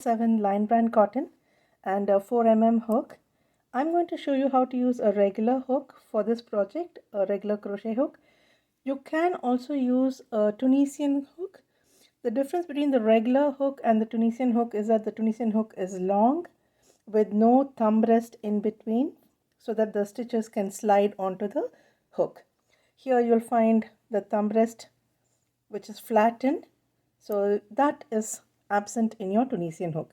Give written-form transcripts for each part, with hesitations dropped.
7 line brand cotton and a 4 mm hook. I'm going to show you how to use a regular hook for this project, a regular crochet hook. You can also use a Tunisian hook. The difference between the regular hook and the Tunisian hook is that the Tunisian hook is long with no thumb rest in between so that the stitches can slide onto the hook. Here you'll find the thumb rest which is flattened, so that is absent in your Tunisian hook.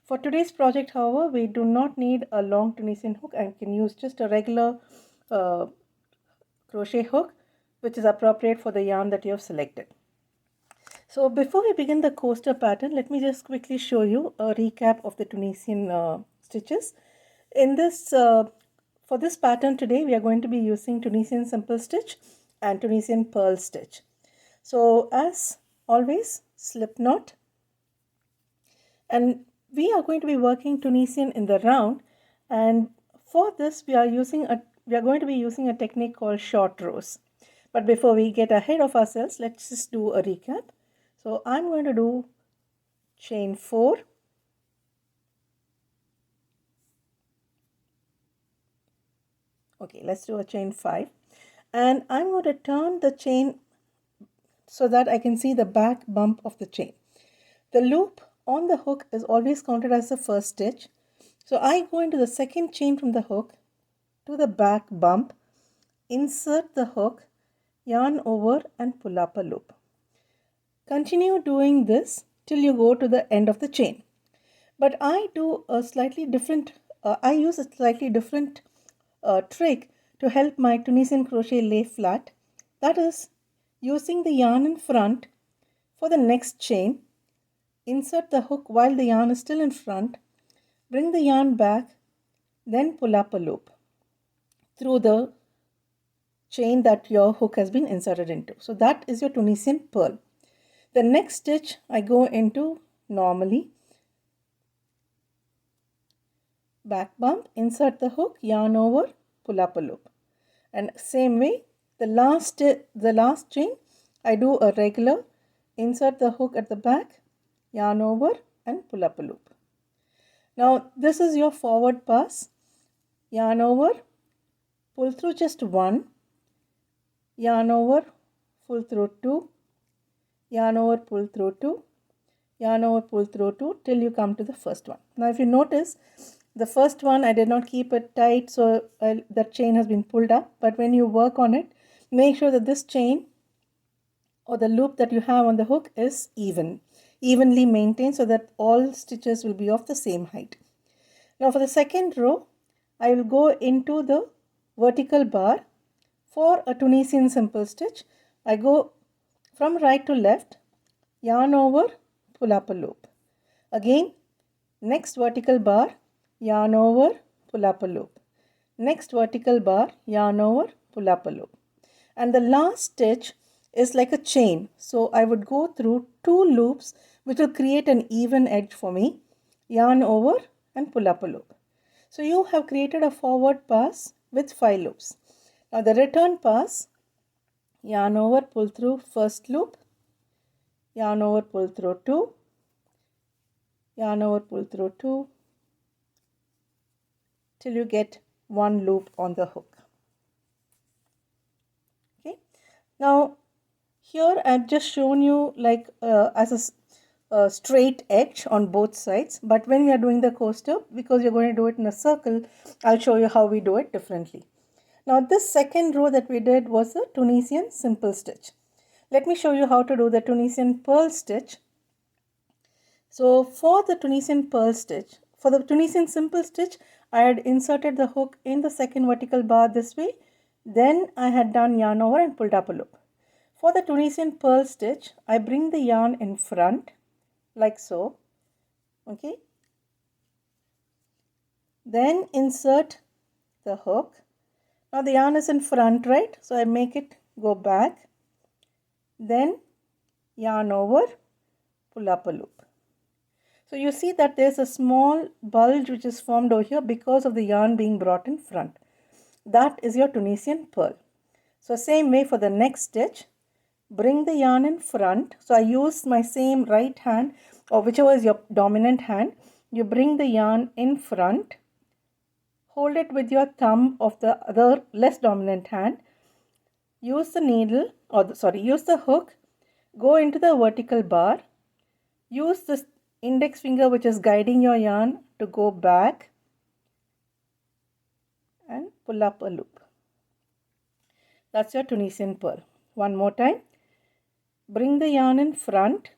For today's project, however, we do not need a long Tunisian hook and can use just a regular crochet hook which is appropriate for the yarn that you have selected. So before we begin the coaster pattern, let me just quickly show you a recap of the Tunisian stitches. In this for this pattern today, we are going to be using Tunisian simple stitch and Tunisian pearl stitch. So as always, slip knot, and we are going to be working Tunisian in the round, and for this we are going to be using a technique called short rows. But before we get ahead of ourselves, let's just do a recap. So I'm going to do chain 4, okay, let's do a chain 5, and I'm going to turn the chain so that I can see the back bump of the chain. The loop on the hook is always counted as the first stitch. So I go into the second chain from the hook to the back bump, insert the hook, yarn over and pull up a loop. Continue doing this till you go to the end of the chain. But I do a slightly different, I use a slightly different trick to help my Tunisian crochet lay flat. That is, using the yarn in front for the next chain, insert the hook while the yarn is still in front, bring the yarn back, then pull up a loop through the chain that your hook has been inserted into. So that is your Tunisian pearl. The next stitch I go into normally, back bump, insert the hook, yarn over, pull up a loop. And same way, the last chain I do a regular, insert the hook at the back, yarn over and pull up a loop. Now this is your forward pass. Yarn over, pull through just 1, yarn over, pull through 2, yarn over, pull through 2, yarn over, pull through 2 till you come to the first one. Now if you notice, the first one I did not keep it tight, so that chain has been pulled up. But when you work on it, make sure that this chain or the loop that you have on the hook is evenly maintained so that all stitches will be of the same height. Now for the second row, I will go into the vertical bar. For a Tunisian simple stitch, I go from right to left, yarn over, pull up a loop. Again, next vertical bar, yarn over, pull up a loop. Next vertical bar, yarn over, pull up a loop. And the last stitch is like a chain. So I would go through 2 loops which will create an even edge for me. Yarn over and pull up a loop. So you have created a forward pass with 5 loops. Now the return pass, yarn over, pull through first loop, yarn over, pull through 2, yarn over, pull through 2, till you get 1 loop on the hook. Okay. Now here I've just shown you like as a straight edge on both sides, but when we are doing the coaster, because you're going to do it in a circle, I'll show you how we do it differently. Now this second row that we did was a Tunisian simple stitch. Let me show you how to do the Tunisian pearl stitch. So for the Tunisian pearl stitch, for the Tunisian simple stitch, I had inserted the hook in the second vertical bar this way. Then I had done yarn over and pulled up a loop. For the Tunisian pearl stitch, I bring the yarn in front like so. Okay. Then insert the hook. Now the yarn is in front, right? So I make it go back. Then yarn over, pull up a loop. So you see that there's a small bulge which is formed over here because of the yarn being brought in front. That is your Tunisian pearl. So same way for the next stitch, bring the yarn in front. So I use my same right hand or whichever is your dominant hand, you bring the yarn in front, hold it with your thumb of the other less dominant hand, use the needle use the hook, go into the vertical bar, use this index finger which is guiding your yarn to go back and pull up a loop. That's your Tunisian pearl. One more time. Bring the yarn in front,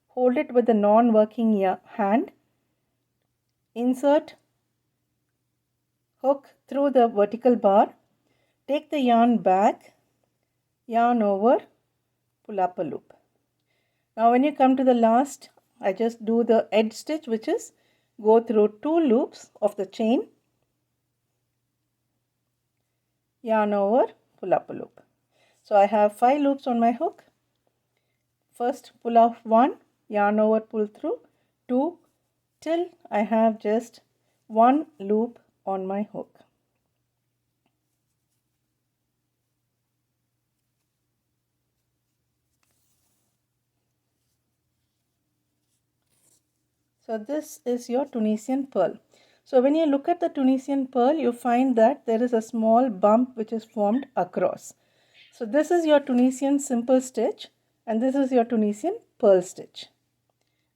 hold it with the non-working hand, insert hook through the vertical bar, take the yarn back, yarn over, pull up a loop. Now when you come to the last, I just do the edge stitch, which is go through 2 loops of the chain, yarn over, pull up a loop. So I have 5 loops on my hook. First pull off 1, yarn over, pull through 2 till I have just 1 loop on my hook. So this is your Tunisian pearl. So when you look at the Tunisian pearl, you find that there is a small bump which is formed across. So this is your Tunisian simple stitch and this is your Tunisian pearl stitch.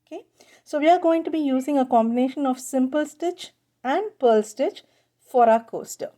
Okay, so we are going to be using a combination of simple stitch and pearl stitch for our coaster.